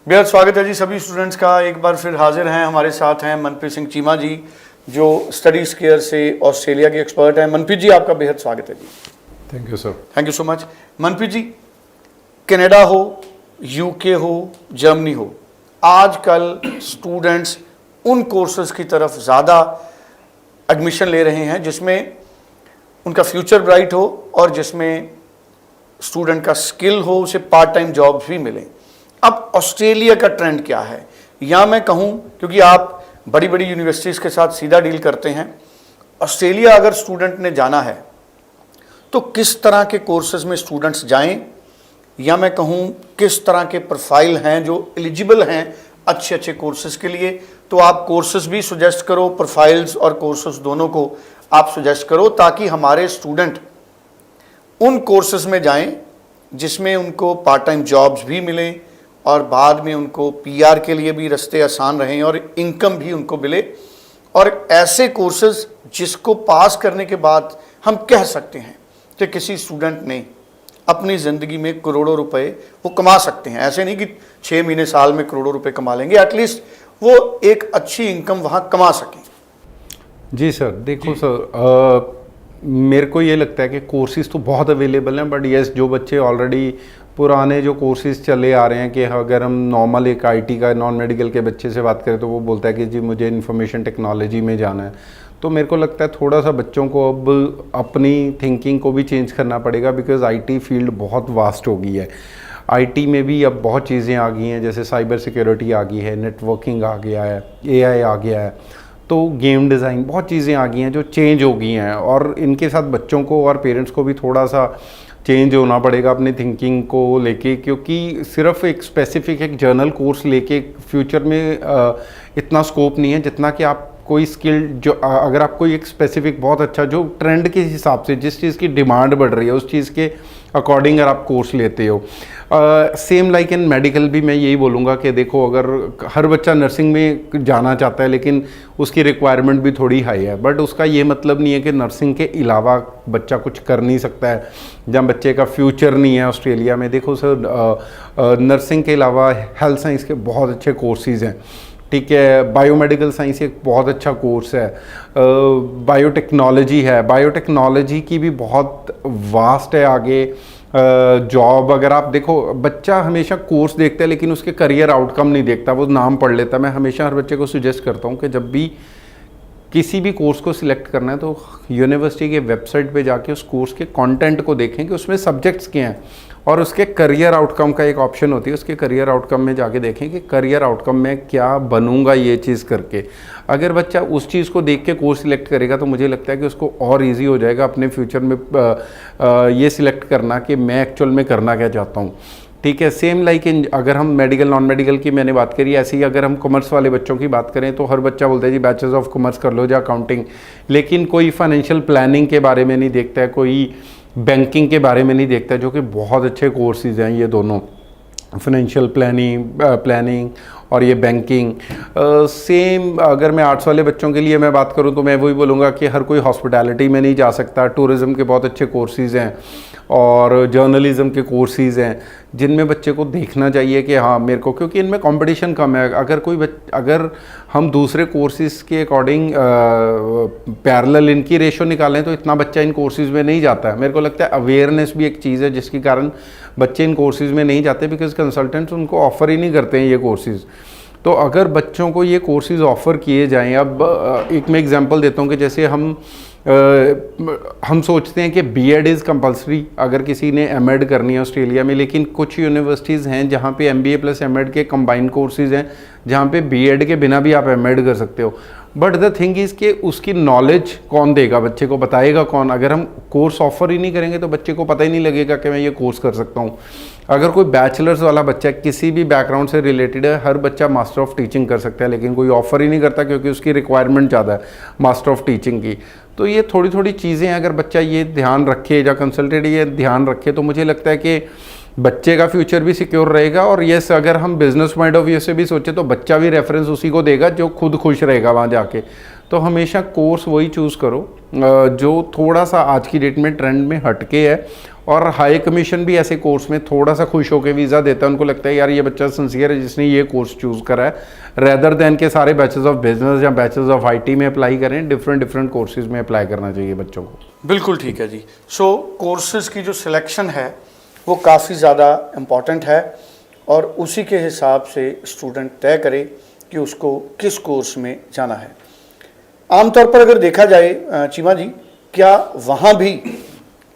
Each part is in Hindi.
बेहद स्वागत है जी सभी स्टूडेंट्स का। एक बार फिर हाजिर हैं, हमारे साथ हैं मनप्रीत सिंह चीमा जी जो स्टडीज केयर से ऑस्ट्रेलिया के एक्सपर्ट हैं। मनप्रीत जी आपका बेहद स्वागत है जी। Thank you sir. Thank you so much. Manpreet ji, Canada हो, यूके हो, जर्मनी हो, आजकल स्टूडेंट्स उन कोर्सेज की तरफ ज़्यादा एडमिशन ले रहे हैं जिसमें उनका फ्यूचर ब्राइट हो और जिसमें स्टूडेंट का स्किल हो, उसे पार्ट टाइम जॉब्स भी मिलें। अब ऑस्ट्रेलिया का ट्रेंड क्या है, या मैं कहूं क्योंकि आप बड़ी बड़ी यूनिवर्सिटीज़ के साथ सीधा डील करते हैं, ऑस्ट्रेलिया अगर स्टूडेंट ने जाना है तो किस तरह के कोर्सेज में स्टूडेंट्स जाएं, या मैं कहूं किस तरह के प्रोफाइल हैं जो एलिजिबल हैं अच्छे अच्छे कोर्सेज के लिए। तो आप कोर्सेज भी सुजेस्ट करो, प्रोफाइल्स और कोर्सेज दोनों को आप सुजेस्ट करो ताकि हमारे स्टूडेंट उन कोर्सेज में जाएं जिसमें उनको पार्ट टाइम जॉब्स भी मिलें और बाद में उनको पीआर के लिए भी रास्ते आसान रहें और इनकम भी उनको मिले, और ऐसे कोर्सेज जिसको पास करने के बाद हम कह सकते हैं कि किसी स्टूडेंट ने अपनी ज़िंदगी में करोड़ों रुपए वो कमा सकते हैं। ऐसे नहीं कि 6 महीने साल में करोड़ों रुपए कमा लेंगे, एटलीस्ट वो एक अच्छी इनकम वहाँ कमा सकें। जी सर, देखो सर, मेरे को ये लगता है कि कोर्सेज तो बहुत अवेलेबल हैं, बट यस जो बच्चे ऑलरेडी पुराने जो कोर्सेज चले आ रहे हैं कि अगर हम नॉर्मल एक आईटी का नॉन मेडिकल के बच्चे से बात करें तो वो बोलता है कि जी मुझे इंफॉर्मेशन टेक्नोलॉजी में जाना है, तो मेरे को लगता है थोड़ा सा बच्चों को अब अपनी थिंकिंग को भी चेंज करना पड़ेगा, बिकॉज आईटी फील्ड बहुत वास्ट हो गई है। आईटी में भी अब बहुत चीज़ें आ गई हैं, जैसे साइबर सिक्योरिटी आ गई है, नेटवर्किंग आ गया है, एआई आ गया है, तो गेम डिज़ाइन, बहुत चीज़ें आ गई हैं जो चेंज हो गई हैं, और इनके साथ बच्चों को और पेरेंट्स को भी थोड़ा सा चेंज होना पड़ेगा अपनी थिंकिंग को लेके, क्योंकि सिर्फ एक स्पेसिफिक एक जर्नल कोर्स लेके फ्यूचर में इतना स्कोप नहीं है जितना कि आप कोई स्किल जो अगर आप कोई एक स्पेसिफिक बहुत अच्छा जो ट्रेंड के हिसाब से जिस चीज़ की डिमांड बढ़ रही है उस चीज़ के अकॉर्डिंग अगर आप कोर्स लेते हो। सेम लाइक इन मेडिकल भी मैं यही बोलूँगा कि देखो अगर हर बच्चा नर्सिंग में जाना चाहता है लेकिन उसकी रिक्वायरमेंट भी थोड़ी हाई है, बट उसका ये मतलब नहीं है कि नर्सिंग के अलावा बच्चा कुछ कर नहीं सकता है, जब बच्चे का फ्यूचर नहीं है ऑस्ट्रेलिया में। देखो सर, नर्सिंग के अलावा हेल्थ साइंस के बहुत अच्छे कोर्सेज़ हैं, ठीक है, बायोमेडिकल साइंस एक बहुत अच्छा कोर्स है, बायोटेक्नोलॉजी है, बायोटेक्नोलॉजी की भी बहुत वास्ट है आगे जॉब। अगर आप देखो बच्चा हमेशा कोर्स देखता है लेकिन उसके करियर आउटकम नहीं देखता, वो नाम पढ़ लेता है। मैं हमेशा हर बच्चे को सुजेस्ट करता हूँ कि जब भी किसी भी कोर्स को सिलेक्ट करना है तो यूनिवर्सिटी के वेबसाइट पे जाके उस कोर्स के कंटेंट को देखें कि उसमें सब्जेक्ट्स क्या हैं, और उसके करियर आउटकम का एक ऑप्शन होती है, उसके करियर आउटकम में जाके देखें कि करियर आउटकम में क्या बनूंगा ये चीज़ करके। अगर बच्चा उस चीज़ को देख के कोर्स सिलेक्ट करेगा तो मुझे लगता है कि उसको और ईजी हो जाएगा अपने फ्यूचर में ये सिलेक्ट करना कि मैं एक्चुअल में करना क्या चाहता हूँ, ठीक है। सेम लाइक इन अगर हम मेडिकल नॉन मेडिकल की मैंने बात करी, ऐसे ही अगर हम कॉमर्स वाले बच्चों की बात करें तो हर बच्चा बोलता है जी बैचलर्स ऑफ कॉमर्स कर लो या अकाउंटिंग, लेकिन कोई फाइनेंशियल प्लानिंग के बारे में नहीं देखता है, कोई बैंकिंग के बारे में नहीं देखता है, जो कि बहुत अच्छे कोर्सेज हैं ये दोनों, फाइनेंशियल प्लानिंग और ये बैंकिंग। सेम अगर मैं आर्ट्स वाले बच्चों के लिए मैं बात करूं तो मैं वही बोलूँगा कि हर कोई हॉस्पिटैलिटी में नहीं जा सकता, टूरिज़्म के बहुत अच्छे कोर्सेज़ हैं और जर्नलिज़म के कोर्सेज़ हैं जिनमें बच्चे को देखना चाहिए कि हाँ मेरे को, क्योंकि इनमें कंपटीशन कम है। अगर हम दूसरे कोर्सेज़ के अकॉर्डिंग पैरेलल इनकी रेशो निकालें तो इतना बच्चा इन कोर्सेज़ में नहीं जाता है। मेरे को लगता है अवेयरनेस भी एक चीज़ है जिसके कारण बच्चे इन कोर्सेज़ में नहीं जाते, बिकॉज कंसल्टेंट्स उनको ऑफ़र ही नहीं करते हैं ये कोर्सेज़। तो अगर बच्चों को ये कोर्सेज़ ऑफ़र किए जाएं, अब एक मैं एग्जांपल देता हूँ कि जैसे हम सोचते हैं कि बीएड इज़ कंपलसरी अगर किसी ने एमएड करनी है ऑस्ट्रेलिया में, लेकिन कुछ यूनिवर्सिटीज़ हैं जहाँ पे एमबीए प्लस एमएड के कंबाइंड कोर्सेज़ हैं जहाँ पे बीएड के बिना भी आप एमएड कर सकते हो। बट द थिंग इज़ कि उसकी नॉलेज कौन देगा, बच्चे को बताएगा कौन? अगर हम कोर्स ऑफर ही नहीं करेंगे तो बच्चे को पता ही नहीं लगेगा कि मैं ये कोर्स कर सकता हूँ। अगर कोई बैचलर्स वाला बच्चा किसी भी बैकग्राउंड से रिलेटेड है, हर बच्चा मास्टर ऑफ टीचिंग कर सकता है, लेकिन कोई ऑफर ही नहीं करता क्योंकि उसकी रिक्वायरमेंट ज़्यादा है मास्टर ऑफ टीचिंग की। तो ये थोड़ी थोड़ी चीज़ें अगर बच्चा ये ध्यान रखे या कंसल्टेंट ये ध्यान रखे तो मुझे लगता है कि बच्चे का फ्यूचर भी सिक्योर रहेगा, और यस अगर हम बिजनेस पॉइंट ऑफ व्यू से भी सोचे तो बच्चा भी रेफरेंस उसी को देगा जो खुद खुश रहेगा वहाँ जाके। तो हमेशा कोर्स वही चूज़ करो जो थोड़ा सा आज की डेट में ट्रेंड में हटके है, और हाई कमीशन भी ऐसे कोर्स में थोड़ा सा खुश होकर वीज़ा देता है, उनको लगता है यार ये बच्चा सिंसियर है जिसने ये कोर्स चूज़ करा है, रेदर देन के सारे बैचेस ऑफ बिजनेस या बैचेस ऑफ आईटी में अप्लाई करें। डिफरेंट कोर्सेज में अप्लाई करना चाहिए बच्चों को। बिल्कुल ठीक है जी। सो कोर्सेज की जो सिलेक्शन है वो काफ़ी ज़्यादा इम्पॉर्टेंट है, और उसी के हिसाब से स्टूडेंट तय करे कि उसको किस कोर्स में जाना है। आमतौर पर अगर देखा जाए चीमा जी, क्या वहाँ भी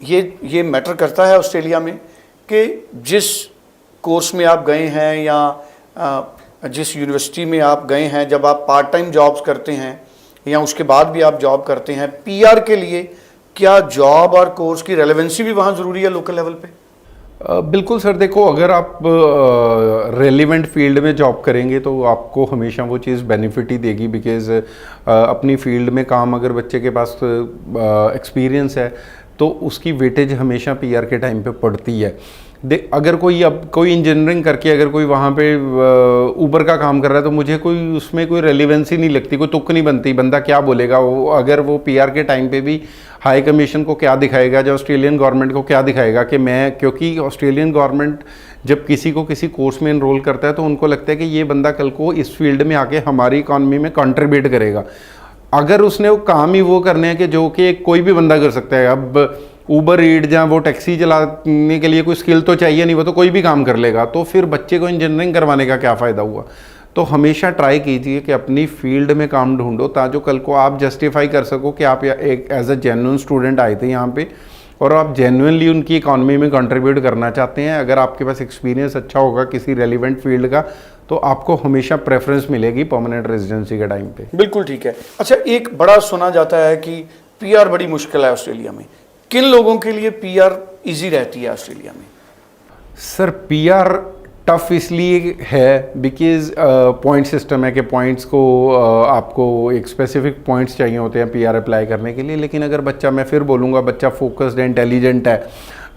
ये मैटर करता है ऑस्ट्रेलिया में कि जिस कोर्स में आप गए हैं या जिस यूनिवर्सिटी में आप गए हैं, जब आप पार्ट टाइम जॉब्स करते हैं या उसके बाद भी आप जॉब करते हैं, पीआर के लिए क्या जॉब और कोर्स की रेलेवेंसी भी वहाँ ज़रूरी है लोकल लेवल पे? बिल्कुल सर, देखो अगर आप रेलिवेंट फील्ड में जॉब करेंगे तो आपको हमेशा वो चीज़ बेनिफिट ही देगी, बिकॉज अपनी फील्ड में काम अगर बच्चे के पास एक्सपीरियंस है तो उसकी वेटेज हमेशा पीआर के टाइम पे पड़ती है। अगर कोई इंजीनियरिंग करके अगर कोई वहाँ पे ऊबर का काम कर रहा है तो मुझे कोई उसमें कोई रेलिवेंसी नहीं लगती, कोई तुक नहीं बनती, बंदा क्या बोलेगा वो, अगर वो पीआर के टाइम पे भी हाई कमीशन को क्या दिखाएगा, जो ऑस्ट्रेलियन गवर्नमेंट को क्या दिखाएगा कि मैं, क्योंकि ऑस्ट्रेलियन गवर्नमेंट जब किसी को किसी कोर्स में इनरोल करता है तो उनको लगता है कि ये बंदा कल को इस फील्ड में आके हमारी इकॉनमी में कंट्रीब्यूट करेगा। अगर उसने वो काम ही वो करने हैं कि जो कि कोई भी बंदा कर सकता है, अब ऊबर ईट जहाँ वो टैक्सी चलाने के लिए कोई स्किल तो चाहिए नहीं, वो तो कोई भी काम कर लेगा, तो फिर बच्चे को इंजीनियरिंग करवाने का क्या फ़ायदा हुआ। तो हमेशा ट्राई कीजिए कि अपनी फील्ड में काम ढूंढो, ताकि कल को आप जस्टिफाई कर सको कि आप एक एज अ जेन्युइन स्टूडेंट आए थे यहाँ पे और आप जेन्युइनली उनकी इकॉनमी में कंट्रीब्यूट करना चाहते हैं। अगर आपके पास एक्सपीरियंस अच्छा होगा किसी रेलिवेंट फील्ड का तो आपको हमेशा प्रेफरेंस मिलेगी परमानेंट रेजिडेंसी के टाइम पे। बिल्कुल ठीक है। अच्छा, एक बड़ा सुना जाता है कि पीआर बड़ी मुश्किल है ऑस्ट्रेलिया में, किन लोगों के लिए पीआर इजी रहती है ऑस्ट्रेलिया में? सर पीआर टफ इसलिए है बिकॉज पॉइंट सिस्टम है कि पॉइंट्स को आपको एक स्पेसिफिक पॉइंट्स चाहिए होते हैं पीआर अप्लाई करने के लिए। लेकिन अगर बच्चा, मैं फिर बोलूँगा, बच्चा फोकस्ड है, इंटेलिजेंट है,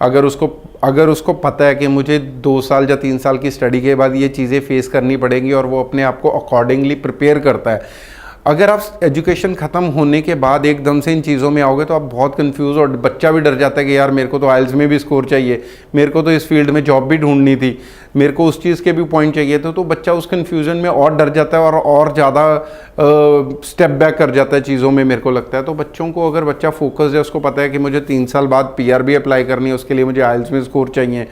अगर उसको पता है कि मुझे 2 साल या 3 साल की स्टडी के बाद ये चीज़ें फेस करनी पड़ेंगी और वो अपने आप को अकॉर्डिंगली प्रिपेयर करता है। अगर आप एजुकेशन ख़त्म होने के बाद एकदम से इन चीज़ों में आओगे तो आप बहुत कंफ्यूज, और बच्चा भी डर जाता है कि यार मेरे को तो आइल्स में भी स्कोर चाहिए, मेरे को तो इस फील्ड में जॉब भी ढूंढनी थी, मेरे को उस चीज़ के भी पॉइंट चाहिए थे। तो बच्चा उस कन्फ्यूज़न में और डर जाता है और ज़्यादा स्टेप बैक कर जाता है चीज़ों में, मेरे को लगता है। तो बच्चों को, अगर बच्चा फोकस है, उसको पता है कि मुझे 3 साल बाद पीआर भी अप्लाई करनी है, उसके लिए मुझे आइल्स में स्कोर चाहिए,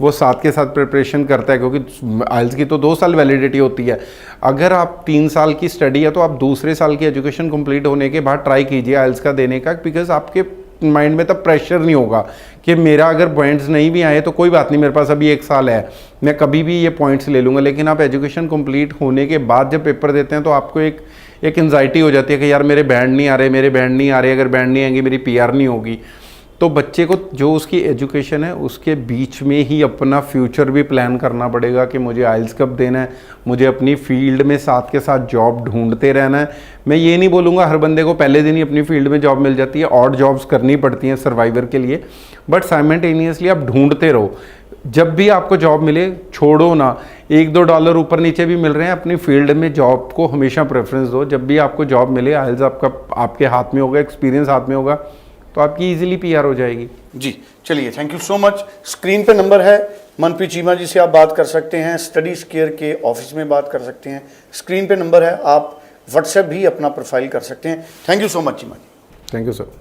वो साथ के साथ प्रिपरेशन करता है, क्योंकि आइल्स की तो 2 साल वैलिडिटी होती है। अगर आप 3 साल की स्टडी है तो आप दूसरे साल की एजुकेशन कंप्लीट होने के बाद ट्राई कीजिए आइल्स का देने का, बिकॉज आपके माइंड में तब प्रेशर नहीं होगा कि मेरा अगर पॉइंट्स नहीं भी आए तो कोई बात नहीं, मेरे पास अभी 1 साल है, मैं कभी भी ये पॉइंट्स ले लूँगा। लेकिन आप एजुकेशन कंप्लीट होने के बाद जब पेपर देते हैं तो आपको एक एंजाइटी हो जाती है कि यार मेरे बैंड नहीं आ रहे, अगर बैंड नहीं आएंगे मेरी पीआर नहीं होगी। तो बच्चे को जो उसकी एजुकेशन है उसके बीच में ही अपना फ्यूचर भी प्लान करना पड़ेगा कि मुझे आइल्स कब देना है, मुझे अपनी फील्ड में साथ के साथ जॉब ढूंढते रहना है। मैं ये नहीं बोलूँगा हर बंदे को पहले दिन ही अपनी फील्ड में जॉब मिल जाती है, ऑड जॉब्स करनी पड़ती हैं सर्वाइवर के लिए, बट साइमल्टेनियसली आप ढूंढते रहो। जब भी आपको जॉब मिले छोड़ो ना, $1-2 ऊपर नीचे भी मिल रहे हैं, अपनी फील्ड में जॉब को हमेशा प्रेफरेंस दो। जब भी आपको जॉब मिले, आइल्स आपके हाथ में होगा, एक्सपीरियंस हाथ में होगा, तो आपकी इजीली पीआर हो जाएगी। जी चलिए, thank you so much. Screen पे नंबर है, मनप्रीत चीमा जी से आप बात कर सकते हैं, स्टडी केयर के ऑफिस में बात कर सकते हैं। स्क्रीन पे नंबर है, आप व्हाट्सएप भी अपना प्रोफाइल कर सकते हैं। Thank you so much Cheema ji. Thank you sir.